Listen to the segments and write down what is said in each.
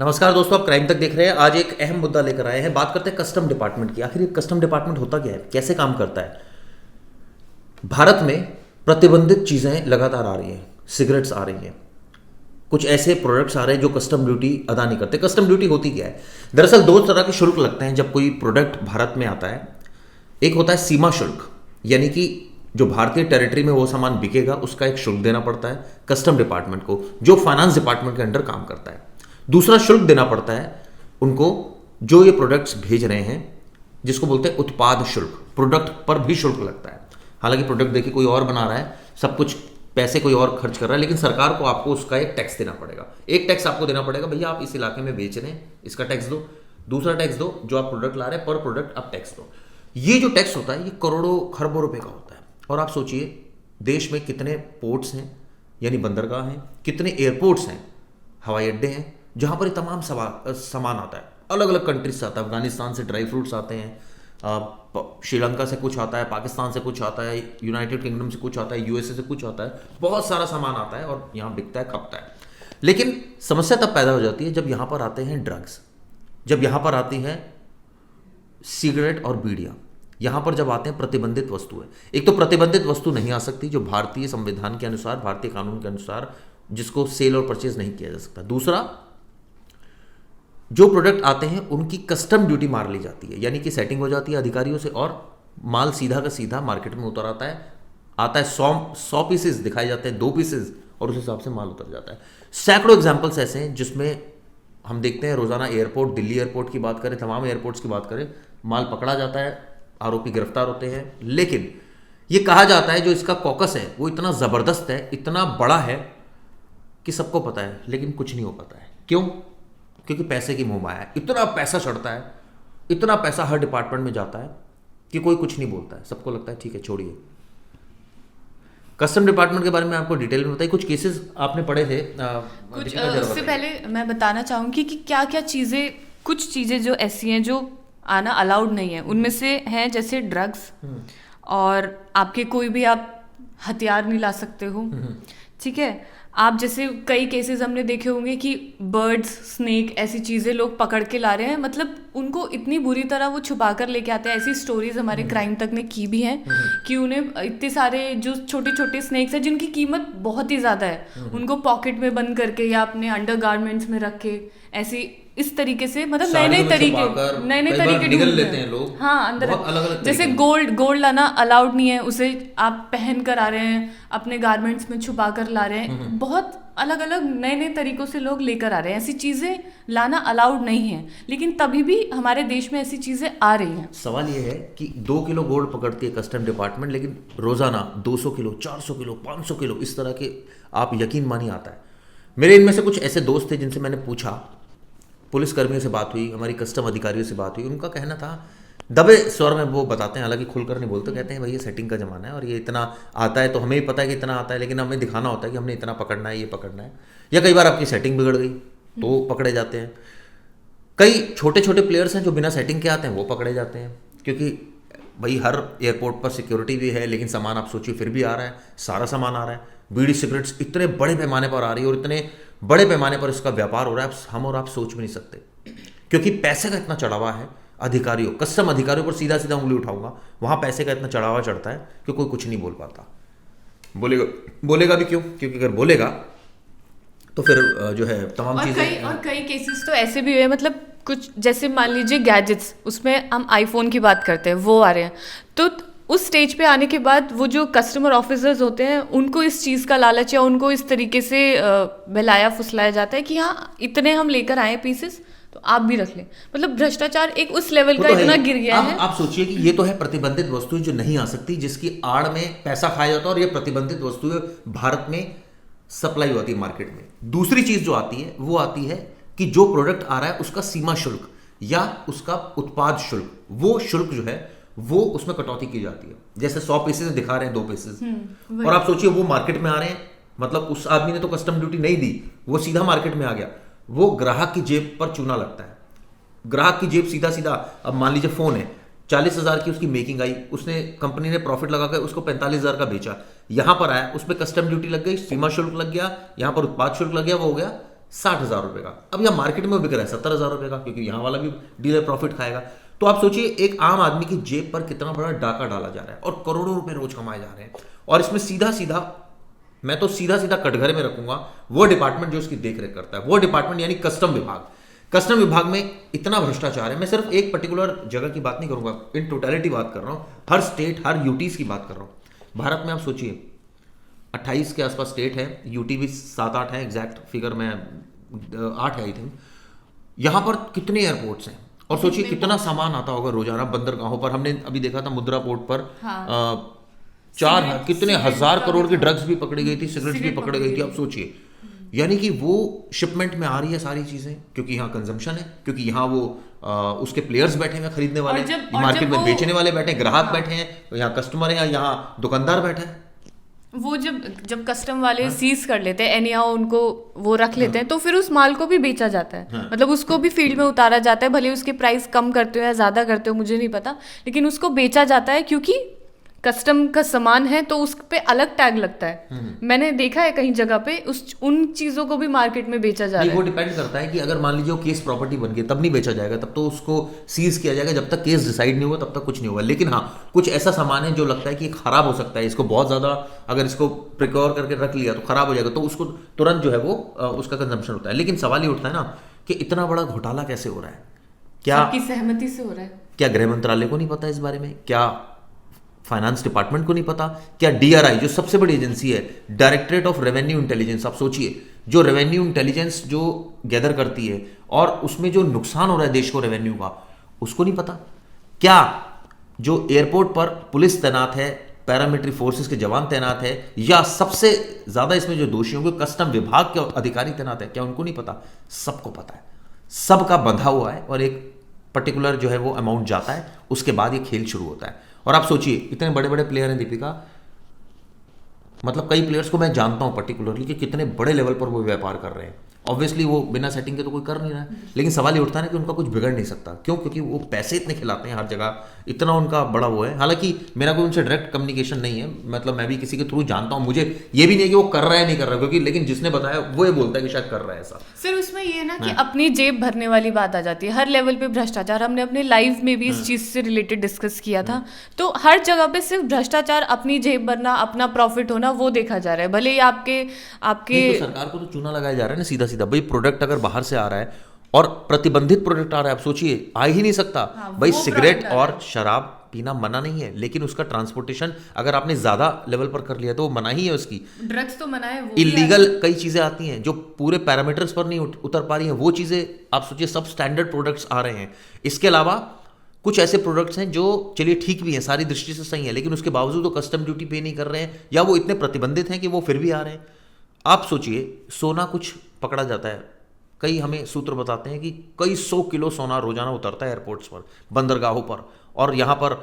नमस्कार दोस्तों, आप क्राइम तक देख रहे हैं। आज एक अहम मुद्दा लेकर आए हैं। बात करते हैं कस्टम डिपार्टमेंट की। आखिर ये कस्टम डिपार्टमेंट होता क्या है, कैसे काम करता है। भारत में प्रतिबंधित चीजें लगातार आ रही हैं। सिगरेट्स आ रही हैं, कुछ ऐसे प्रोडक्ट्स आ रहे हैं जो कस्टम ड्यूटी अदा नहीं करते। कस्टम ड्यूटी होती क्या है? दरअसल दो तरह के शुल्क लगते हैं जब कोई प्रोडक्ट भारत में आता है। एक होता है सीमा शुल्क, यानी कि जो भारतीय टेरिटरी में वो सामान बिकेगा उसका एक शुल्क देना पड़ता है कस्टम डिपार्टमेंट को, जो फाइनेंस डिपार्टमेंट के अंडर काम करता है। दूसरा शुल्क देना पड़ता है उनको जो ये प्रोडक्ट्स भेज रहे हैं, जिसको बोलते हैं उत्पाद शुल्क। प्रोडक्ट पर भी शुल्क लगता है। हालांकि प्रोडक्ट देखिए कोई और बना रहा है, सब कुछ पैसे कोई और खर्च कर रहा है, लेकिन सरकार को आपको उसका एक टैक्स देना पड़ेगा। एक टैक्स आपको देना पड़ेगा, भैया आप इस इलाके में बेच रहे हैं, इसका टैक्स दो। दूसरा टैक्स दो, जो आप प्रोडक्ट ला रहे हैं पर प्रोडक्ट आप टैक्स दो। ये जो टैक्स होता है ये करोड़ों खरबों रुपए का होता है। और आप सोचिए देश में कितने पोर्ट्स हैं, यानी बंदरगाह हैं, कितने एयरपोर्ट्स हैं, हवाई अड्डे हैं, जहां पर ये तमाम सामान आता है। अलग अलग कंट्रीज से आता है। अफगानिस्तान से ड्राई फ्रूट्स आते हैं, श्रीलंका से कुछ आता है, पाकिस्तान से कुछ आता है, यूनाइटेड किंगडम से कुछ आता है, यूएसए से कुछ आता है। बहुत सारा सामान आता है और यहाँ बिकता है, खपता है। लेकिन समस्या तब पैदा हो जाती है जब यहाँ पर आते हैं ड्रग्स, जब यहाँ पर आती है सिगरेट और बीड़ियाँ, यहाँ पर जब आते हैं प्रतिबंधित वस्तुएं। एक तो प्रतिबंधित वस्तु नहीं आ सकती जो भारतीय संविधान के अनुसार, भारतीय कानून के अनुसार जिसको सेल और परचेज नहीं किया जा सकता। दूसरा, जो प्रोडक्ट आते हैं उनकी कस्टम ड्यूटी मार ली जाती है, यानी कि सेटिंग हो जाती है अधिकारियों से और माल सीधा का सीधा मार्केट में उतर आता है 100 पीसेस दिखाए जाते हैं, 2 पीसेस, और उस हिसाब से माल उतर जाता है। सैकड़ों एग्जाम्पल्स ऐसे हैं जिसमें हम देखते हैं रोजाना एयरपोर्ट, दिल्ली एयरपोर्ट की बात करें, तमाम एयरपोर्ट्स की बात करें, माल पकड़ा जाता है, आरोपी गिरफ्तार होते हैं। लेकिन ये कहा जाता है जो इसका कॉकस है वो इतना जबरदस्त है, इतना बड़ा है कि सबको पता है, लेकिन कुछ नहीं हो पाता है। क्यों? क्योंकि पैसे की मोह माया है। इतना पैसा चढ़ता है, इतना पैसा हर डिपार्टमेंट में जाता है कि कोई कुछ नहीं बोलता है। सबको लगता है ठीक है छोड़िए। कस्टम डिपार्टमेंट के बारे में आपको डिटेल में बताइए। कुछ केसेस आपने पढ़े थे कुछ उससे पहले मैं बताना चाहूँगी कि क्या क्या चीज़ें, कुछ चीज़ें जो ऐसी हैं जो आना अलाउड नहीं है। उनमें से हैं जैसे ड्रग्स, और आपके कोई भी आप हथियार नहीं ला सकते हो, ठीक है। आप जैसे कई केसेस हमने देखे होंगे कि बर्ड्स, स्नेक, ऐसी चीज़ें लोग पकड़ के ला रहे हैं, मतलब उनको इतनी बुरी तरह वो छुपा कर लेके आते हैं। ऐसी स्टोरीज हमारे क्राइम तक ने की भी हैं कि उन्हें इतने सारे जो छोटे छोटे स्नेक्स हैं जिनकी कीमत बहुत ही ज़्यादा है, उनको पॉकेट में बंद करके या अपने अंडर गारमेंट्स में रख के ऐसी इस तरीके से, मतलब नए नए तरीके निगल लेते हैं लोग। हाँ, अंदर अलग जैसे गोल्ड लाना अलाउड नहीं है, उसे आप पहन कर आ रहे हैं, अपने गारमेंट्स में छुपा कर ला रहे हैं। बहुत अलग अलग नए नए तरीकों से लोग लेकर आ रहे हैं। ऐसी चीजें लाना अलाउड नहीं है, लेकिन तभी भी हमारे देश में ऐसी चीजें आ रही हैं। सवाल ये है कि 2 किलो गोल्ड पकड़ती है कस्टम डिपार्टमेंट, लेकिन रोजाना 200 किलो, 400 किलो, 500 किलो, इस तरह के, आप यकीन मानिए आता है। मेरे इनमें से कुछ ऐसे दोस्त थे जिनसे मैंने पूछा, पुलिसकर्मियों से बात हुई, हमारी कस्टम अधिकारियों से बात हुई। उनका कहना था, दबे स्वर में वो बताते हैं, हालांकि खुलकर नहीं बोलते, कहते हैं भाई ये सेटिंग का ज़माना है और ये इतना आता है तो हमें ही पता है कि इतना आता है, लेकिन हमें दिखाना होता है कि हमने इतना पकड़ना है, ये पकड़ना है। या कई बार आपकी सेटिंग बिगड़ गई तो पकड़े जाते हैं। कई छोटे छोटे प्लेयर्स हैं जो बिना सेटिंग के आते हैं, वो पकड़े जाते हैं, क्योंकि भाई हर एयरपोर्ट पर सिक्योरिटी भी है, लेकिन सामान आप सोचिए फिर भी आ रहा है, सारा सामान आ रहा है। बीड़ी सिगरेट्स इतने बड़े पैमाने पर आ रही है और इतने बड़े पैमाने पर इसका व्यापार हो रहा है, हम और आप सोच भी नहीं सकते, क्योंकि पैसे का इतना चढ़ावा है। अधिकारियों, कस्टम अधिकारियों पर सीधा सीधा उंगली उठाऊंगा, वहां पैसे का इतना चढ़ावा चढ़ता है कि कोई कुछ नहीं बोल पाता। बोलेगा भी क्यों? क्योंकि अगर बोलेगा तो फिर जो है तमाम चीजें। और कई केसेस तो ऐसे भी हुए, मतलब कुछ जैसे मान लीजिए गैजेट्स, उसमें हम आईफोन की बात करते हैं, वो आ रहे हैं, तो उस स्टेज पे आने के बाद वो जो कस्टमर ऑफिसर्स होते हैं उनको इस चीज़ का लालच, या उनको इस तरीके से बहलाया फुसलाया जाता है कि हाँ इतने हम लेकर आए पीसेस तो आप भी रख लें। मतलब भ्रष्टाचार एक उस लेवल का इतना गिर गया है। आप सोचिए कि ये तो है प्रतिबंधित वस्तुएं जो नहीं आ सकती, जिसकी आड़ में पैसा खाया जाता है, और ये प्रतिबंधित वस्तुएं भारत में सप्लाई होती है मार्केट में। दूसरी चीज जो आती है वो आती है कि जो प्रोडक्ट आ रहा है उसका सीमा शुल्क या उसका उत्पाद शुल्क, वो शुल्क जो है वो उसमें कटौती की जाती है। जैसे 100 पीसेस दिखा रहे हैं 2 पीसेस, और आप सोचिए वो मार्केट में आ रहे हैं, मतलब उस आदमी ने तो कस्टम ड्यूटी नहीं दी, वो सीधा मार्केट में आ गया, वो ग्राहक की जेब पर चूना लगता है। ग्राहक की जेब सीधा सीधा, अब मान लीजिए फोन है, 40,000 की उसकी मेकिंग आई, उसने कंपनी ने प्रॉफिट लगाकर उसको 45,000 का बेचा, यहां पर आया, उस पर कस्टम ड्यूटी लग गई, सीमा शुल्क लग गया, यहां पर उत्पाद शुल्क लग गया, वो हो गया 60,000 रुपए का, अब यह मार्केट में बिक रहा है 70,000 रुपए का, क्योंकि यहां वाला भी डीलर प्रॉफिट खाएगा। तो आप सोचिए एक आम आदमी की जेब पर कितना बड़ा डाका डाला जा रहा है और करोड़ों रुपए रोज कमाए जा रहे हैं। और इसमें सीधा सीधा, मैं तो सीधा सीधा कटघरे में रखूंगा वो डिपार्टमेंट जो इसकी देखरेख करता है, वो डिपार्टमेंट यानी कस्टम विभाग। कस्टम विभाग में इतना भ्रष्टाचार है। मैं सिर्फ एक पर्टिकुलर जगह की बात नहीं करूंगा, इन टोटलिटी बात कर रहा हूं, हर स्टेट, हर यूटीज की बात कर रहा हूं। भारत में आप सोचिए 28 के आसपास स्टेट है, यूटी भी 7-8 है, एग्जैक्ट फिगर में 8 है आई थिंक। यहां पर कितने एयरपोर्ट्स हैं और सोचिए कितना सामान आता होगा रोजाना बंदरगाहों पर। हमने अभी देखा था मुद्रा पोर्ट पर कितने हजार करोड़ की ड्रग्स भी पकड़ी गई थी, सिगरेट्स भी पकड़ी गई थी। आप सोचिए, यानी कि वो शिपमेंट में आ रही है सारी चीजें, क्योंकि यहाँ कंजम्पशन है, क्योंकि यहाँ वो उसके प्लेयर्स बैठे हैं खरीदने वाले, मार्केट में बेचने वाले बैठे हैं, ग्राहक बैठे हैं, यहाँ कस्टमर है, यहाँ दुकानदार बैठा है। वो जब कस्टम वाले सीज कर लेते हैं, एनी हाउ उनको वो रख लेते हैं, तो फिर उस माल को भी बेचा जाता है। मतलब उसको भी फील्ड में उतारा जाता है, भले उसके प्राइस कम करते हो या ज्यादा करते हो मुझे नहीं पता, लेकिन उसको बेचा जाता है क्योंकि कस्टम का सामान है तो उस पे अलग टैग लगता है। मैंने देखा है कहीं जगह पे उन चीजों को भी मार्केट में बेचा जा रहा है। वो डिपेंड करता है कि अगर मान लीजिए वो केस प्रॉपर्टी बन गई तब नहीं बेचा जाएगा, तब तो उसको सीज किया जाएगा, जब तक केस डिसाइड नहीं होगा तब तक कुछ नहीं होगा। लेकिन हाँ, कुछ ऐसा सामान है जो लगता है कि खराब हो सकता है, इसको बहुत ज्यादा अगर इसको प्रिक्योर करके रख लिया तो खराब हो जाएगा, तो उसको तुरंत जो है वो उसका कंजम्पशन होता है। लेकिन सवाल ये उठता है ना कि इतना बड़ा घोटाला कैसे हो रहा है? क्या आपकी सहमति से हो रहा है? क्या गृह मंत्रालय को नहीं पता इस बारे में? क्या फाइनेंस डिपार्टमेंट को नहीं पता? क्या डीआरआई जो सबसे बड़ी एजेंसी है, डायरेक्टरेट ऑफ रेवेन्यू इंटेलिजेंस, आप सोचिए जो रेवेन्यू इंटेलिजेंस जो गैदर करती है और उसमें जो नुकसान हो रहा है देश को रेवेन्यू का, उसको नहीं पता? क्या जो एयरपोर्ट पर पुलिस तैनात है, पैरामिलिट्री फोर्सेस के जवान तैनात है, या सबसे ज्यादा इसमें जो दोषी होंगे कस्टम विभाग के अधिकारी तैनात है, क्या उनको नहीं पता? सबको पता है, सबका बंधा हुआ है और एक पर्टिकुलर जो है वो अमाउंट जाता है, उसके बाद ये खेल शुरू होता है। और आप सोचिए इतने बड़े बड़े प्लेयर हैं दीपिका, मतलब कई प्लेयर्स को मैं जानता हूं पर्टिकुलरली कि कितने बड़े लेवल पर वो व्यापार कर रहे हैं। ऑब्वियसली वो बिना सेटिंग के तो कोई कर नहीं रहा है, लेकिन सवाल ये उठता है ना कि उनका कुछ बिगड़ नहीं सकता। क्यों? क्योंकि वो पैसे इतने खिलाते हैं हर जगह, इतना उनका बड़ा वो है। हालांकि मेरा कोई उनसे डायरेक्ट कम्युनिकेशन नहीं है, मतलब मैं भी किसी के थ्रू जानता हूं, मुझे ये भी नहीं है कि वो कर रहा है नहीं कर रहा है, क्योंकि लेकिन जिसने बताया वो ये बोलता है कि शायद कर रहा है ऐसा। सर उसमें ये ना कि अपनी जेब भरने वाली बात आ जाती है, हर लेवल पे भ्रष्टाचार। हमने अपने लाइव में भी इस चीज से रिलेटेड डिस्कस किया था। तो हर जगह पे सिर्फ भ्रष्टाचार, अपनी जेब भरना, अपना प्रॉफिट होना, वो देखा जा रहा है। भले ही आपके तो सरकार को तो चूना लगाया जा रहा है ना सीधा सीधा। भाई प्रोडक्ट अगर बाहर से आ रहा है और प्रतिबंधित प्रोडक्ट आ रहा है, आप सोचिए आ ही नहीं सकता। भाई सिगरेट और शराब पीना मना नहीं है, लेकिन उसका ट्रांसपोर्टेशन अगर आपने ज्यादा लेवल पर कर लिया तो वो मना ही है उसकी। ड्रग्स तो मना है, वो इलीगल कई चीजें आती हैं जो पूरे पैरामीटर्स पर नहीं उतर पा रही हैं, वो चीजें आप सोचिए सब स्टैंडर्ड प्रोडक्ट्स आ रहे हैं। इसके अलावा कुछ ऐसे प्रोडक्ट्स हैं जो चलिए ठीक भी हैं, सारी दृष्टि से सही है, लेकिन उसके बावजूद वो कस्टम ड्यूटी पे नहीं कर रहे हैं, या वो इतने प्रतिबंधित हैं कि वो फिर भी आ रहे हैं। आप सोचिए सोना कुछ पकड़ा जाता है, कई हमें सूत्र बताते हैं कि कई 100 किलो सोना रोजाना उतरता है एयरपोर्ट्स पर, बंदरगाहों पर, और यहाँ पर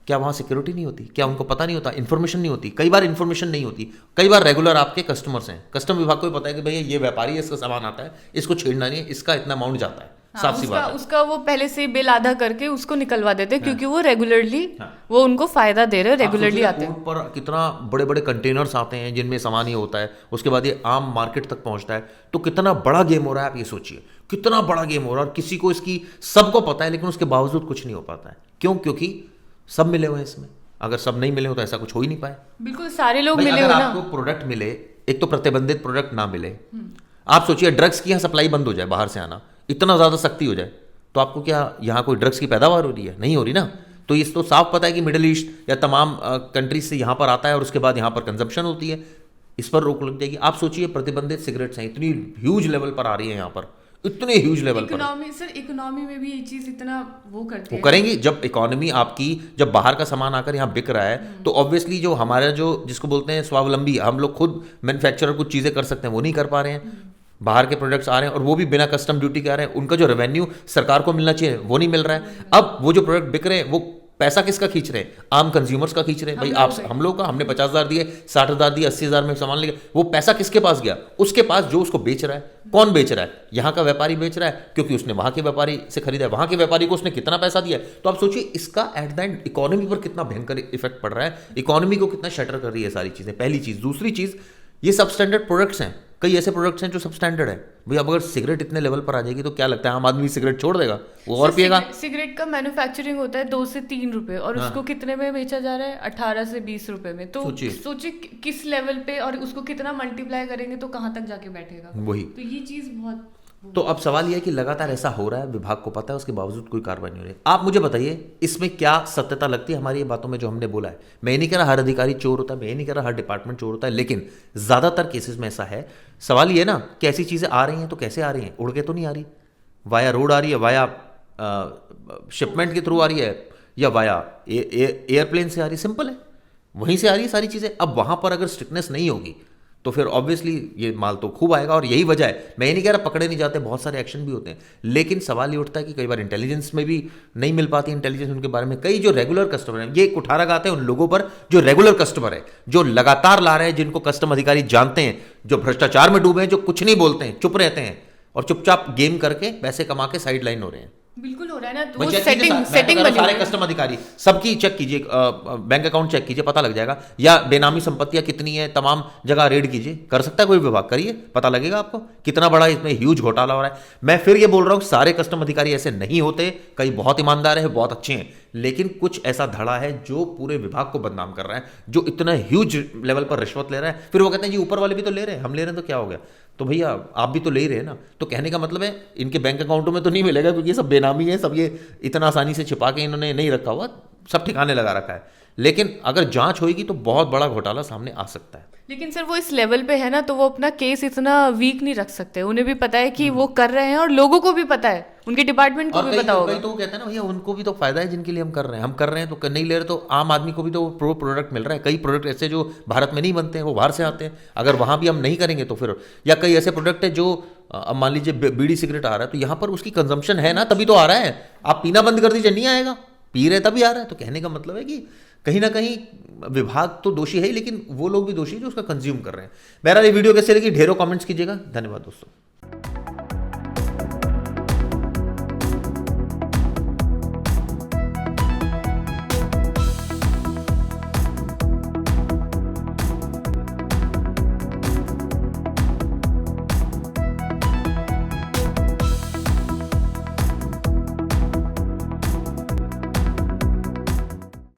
क्या वहाँ सिक्योरिटी नहीं होती? क्या उनको पता नहीं होता? इन्फॉर्मेशन नहीं होती? कई बार इन्फॉर्मेशन नहीं होती, कई बार रेगुलर आपके कस्टमर्स हैं, कस्टम विभाग को भी पता है कि भैया ये व्यापारी है, इसका सामान आता है, इसको छेड़ना नहीं है, इसका इतना अमाउंट जाता है। साफ सी बात है। उसका वो पहले से बिल आधा करके उसको निकलवा देते हैं, क्योंकि वो रेगुलरली वो उनको फायदा दे रहे हैं, रेगुलरली आते हैं। पर कितना बड़े बड़े कंटेनर्स आते हैं जिनमें सामान ये होता है, उसके बाद ये आम मार्केट तक पहुंचता है, तो कितना बड़ा गेम हो रहा है। आप ये सोचिए कितना बड़ा गेम हो रहा है, और किसी को इसकी सबको पता है, लेकिन उसके बावजूद कुछ नहीं हो पाता है। क्यों? क्योंकि सब मिले हुए हैं इसमें। अगर सब नहीं मिले हो तो ऐसा कुछ हो ही नहीं पाए। बिल्कुल सारे लोग मिले हो ना। आपको प्रोडक्ट मिले, एक तो प्रतिबंधित प्रोडक्ट ना मिले, आप सोचिए ड्रग्स की यहाँ सप्लाई बंद हो जाए, बाहर से आना इतना ज्यादा सख्ती हो जाए, तो आपको क्या यहाँ कोई ड्रग्स की पैदावार हो रही है? नहीं हो रही ना। तो इस तो साफ पता है कि मिडिल ईस्ट या तमाम कंट्रीज से यहाँ पर आता है और उसके बाद यहाँ पर कंजप्शन होती है, इस पर रोक लग जाएगी। आप सोचिए प्रतिबंधित सिगरेट्स हैं, इतनी ह्यूज लेवल पर आ रही है यहाँ पर, इतने ह्यूज लेवल पर। इकोनॉमी में भी ये चीज इतना वो करती है। वो करेंगी जब इकोनॉमी आपकी, जब बाहर का सामान आकर यहाँ बिक रहा है, तो ऑब्वियसली जो हमारा जो जिसको बोलते हैं स्वावलंबी, हम लोग खुद मैन्युफैक्चरर कुछ चीजें कर सकते हैं, वो नहीं कर पा रहे हैं। बाहर के प्रोडक्ट्स आ रहे हैं और वो भी बिना कस्टम ड्यूटी के आ रहे हैं, उनका जो रेवेन्यू सरकार को मिलना चाहिए वो नहीं मिल रहा है। अब वो जो प्रोडक्ट बिक रहे हैं वो पैसा किसका खींच रहे हैं? आम कंज्यूमर्स का खींच रहे हैं। भाई आप हम लोग का, हमने 50,000 दिए, 60,000 दिए, 80,000 में सामान लेके, वो पैसा किसके पास गया? उसके पास जो उसको बेच रहा है। कौन बेच रहा है? यहाँ का व्यापारी बेच रहा है, क्योंकि उसने वहां के व्यापारी से खरीदा है, वहां के व्यापारी को उसने कितना पैसा दिया है। तो आप सोचिए इसका एट द एंड इकोनॉमी पर कितना भयंकर इफेक्ट पड़ रहा है, इकोनॉमी को कितना शटर कर रही है सारी चीजें। पहली चीज। दूसरी चीज, ये सब स्टैंडर्ड प्रोडक्ट्स हैं, कई ऐसे प्रोडक्ट्स हैं जो सब स्टैंडर्ड है भाई। अब अगर सिगरेट इतने लेवल पर आ जाएगी तो क्या लगता है आम आदमी सिगरेट छोड़ देगा, वो और पिएगा। सिगरेट का मैन्युफैक्चरिंग होता है 2 से 3 रुपए और उसको कितने में बेचा जा रहा है, 18 से 20 रुपए में। तो सोचिए किस लेवल पे, और उसको कितना मल्टीप्लाई करेंगे तो कहाँ तक जाके बैठेगा। वही तो ये चीज बहुत। तो अब सवाल यह है कि लगातार ऐसा हो रहा है, विभाग को पता है, उसके बावजूद कोई कार्रवाई नहीं हो रही। आप मुझे बताइए इसमें क्या सत्यता लगती है हमारी ये बातों में जो हमने बोला है। मैं ये नहीं कह रहा हर अधिकारी चोर होता है, मैं ये नहीं कह रहा हर डिपार्टमेंट चोर होता है, लेकिन ज्यादातर केसेस में ऐसा है। सवाल ये ना कि ऐसी चीजें आ रही हैं तो कैसे आ रही हैं, उड़ के तो नहीं आ रही, वाया रोड आ रही है, वाया शिपमेंट के थ्रू आ रही है, या वाया एयरप्लेन से आ रही है, सिंपल है, वहीं से आ रही है सारी चीजें। अब वहां पर अगर स्ट्रिक्टनेस नहीं होगी तो फिर ऑब्वियसली ये माल तो खूब आएगा, और यही वजह है। मैं ये नहीं कह रहा पकड़े नहीं जाते, बहुत सारे एक्शन भी होते हैं, लेकिन सवाल ये उठता है कि कई बार इंटेलिजेंस में भी नहीं मिल पाती इंटेलिजेंस उनके बारे में। कई जो रेगुलर कस्टमर हैं, ये कुठारा गाते हैं उन लोगों पर जो रेगुलर कस्टमर है, जो लगातार ला रहे हैं, जिनको कस्टम अधिकारी जानते हैं, जो भ्रष्टाचार में डूबे हैं, जो कुछ नहीं बोलते हैं, चुप रहते हैं और चुपचाप गेम करके पैसे कमा के साइड लाइन हो रहे हैं। बिल्कुल हो रहा है ना, तो वो वो सेटिंग सारे कस्टम अधिकारी सबकी चेक कीजिए, बैंक अकाउंट चेक कीजिए, पता लग जाएगा। या बेनामी संपत्तियां कितनी है, तमाम जगह रेड कीजिए, कर सकता है कोई विभाग, करिए, पता लगेगा आपको कितना बड़ा इसमें ह्यूज घोटाला हो रहा है। मैं फिर ये बोल रहा हूं सारे कस्टम अधिकारी ऐसे नहीं होते, कई बहुत ईमानदार है, बहुत अच्छे हैं, लेकिन कुछ ऐसा धड़ा है जो पूरे विभाग को बदनाम कर रहा है, जो इतना ह्यूज लेवल पर रिश्वत ले रहा है। फिर वो कहते हैं जी ऊपर वाले भी तो ले रहे हैं, हम ले रहे हैं तो क्या हो गया। तो भैया आप भी तो ले ही रहे हैं ना। तो कहने का मतलब है इनके बैंक अकाउंटों में तो नहीं मिलेगा, क्योंकि ये सब बेनामी है, सब ये इतना आसानी से छिपा के इन्होंने नहीं रखा हुआ, सब ठिकाने लगा रखा है। लेकिन अगर जांच होगी तो बहुत बड़ा घोटाला सामने आ सकता है। लेकिन सर वो इस लेवल पे है ना, तो वो अपना केस इतना वीक नहीं रख सकते। उन्हें भी पता है कि वो कर रहे हैं, और लोगों को भी पता है, उनके डिपार्टमेंट को भी पता होगा। कई तो कहते हैं ना भैया उनको भी तो फायदा है जिनके लिए हम कर रहे हैं, हम कर रहे हैं तो नहीं ले रहे, तो आम आदमी को भी तो प्रो प्रोडक्ट मिल रहा है। कई प्रोडक्ट ऐसे जो भारत में नहीं बनते हैं, वो बाहर से आते हैं, अगर वहां भी हम नहीं करेंगे तो फिर, या कई ऐसे प्रोडक्ट है जो अब मान लीजिए बीड़ी सिगरेट आ रहा है, तो यहाँ पर उसकी कंजम्पशन है ना, तभी तो आ रहा है। आप पीना बंद कर दीजिए, नहीं आएगा, पी रहे तभी आ रहा है। तो कहने का मतलब है कि कहीं ना कहीं विभाग तो दोषी है, लेकिन वो लोग भी दोषी है जो उसका कंज्यूम कर रहे हैं। बहरहाल ये वीडियो कैसे लगी ढेरों कमेंट्स कीजिएगा। धन्यवाद दोस्तों।